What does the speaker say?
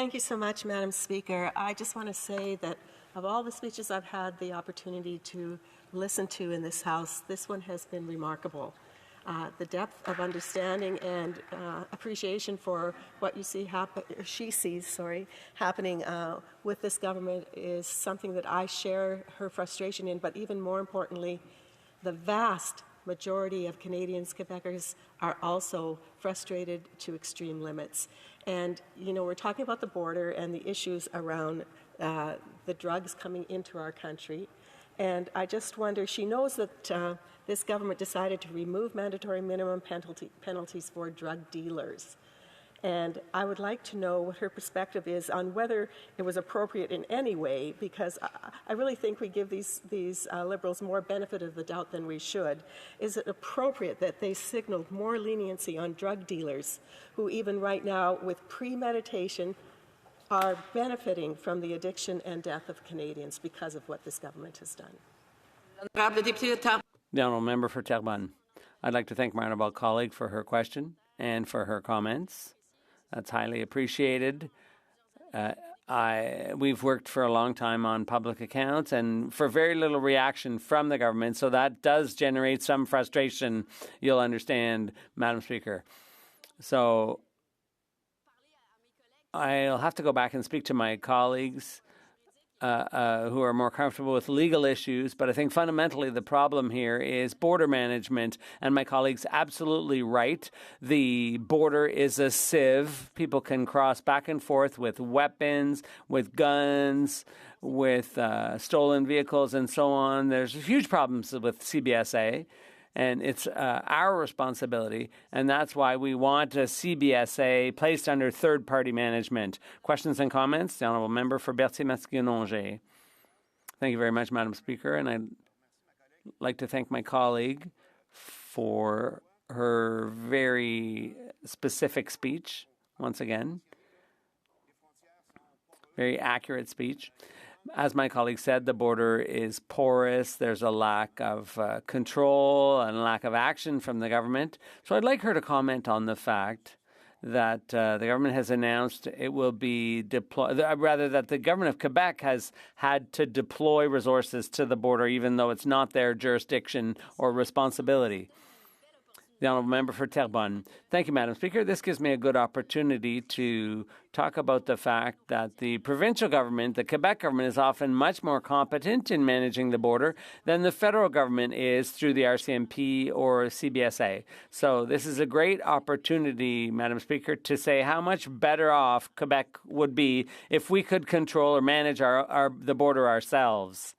Thank you so much, Madam Speaker. I just want to say that of all the speeches I've had the opportunity to listen to in this House, this one has been remarkable. The depth of understanding and appreciation for what you see she sees happening with this government is something that I share her frustration in, but even more importantly, the vast majority of Canadians, Quebecers, are also frustrated to extreme limits. And, you know, we're talking about the border and the issues around the drugs coming into our country. And I just wonder, she knows that this government decided to remove mandatory minimum penalties for drug dealers. And I would like to know what her perspective is on whether it was appropriate in any way, because I really think we give these Liberals more benefit of the doubt than we should. Is it appropriate that they signaled more leniency on drug dealers who even right now, with premeditation, are benefiting from the addiction and death of Canadians because of what this government has done? The honourable member for Terrebonne. I'd like to thank my honourable colleague for her question and for her comments. That's highly appreciated. We've worked for a long time on public accounts and for very little reaction from the government, so that does generate some frustration, you'll understand, Madam Speaker. So I'll have to go back and speak to my colleagues who are more comfortable with legal issues, but I think fundamentally the problem here is border management, and my colleague's absolutely right. The border is a sieve. People can cross back and forth with weapons, with guns, with stolen vehicles and so on. There's huge problems with CBSA. And it's our responsibility, and that's why we want a CBSA placed under third-party management. Questions and comments? The honourable member for Berthier-Masquinongé. Thank you very much, Madam Speaker, and I'd like to thank my colleague for her very specific speech, once again. Very accurate speech. As my colleague said, the border is porous. There's a lack of control and lack of action from the government. So I'd like her to comment on the fact that the government has announced it will be that the government of Quebec has had to deploy resources to the border, even though it's not their jurisdiction or responsibility. The honourable member for Terrebonne. Thank you, Madam Speaker. This gives me a good opportunity to talk about the fact that the provincial government, the Quebec government, is often much more competent in managing the border than the federal government is through the RCMP or CBSA. So this is a great opportunity, Madam Speaker, to say how much better off Quebec would be if we could control or manage the border ourselves.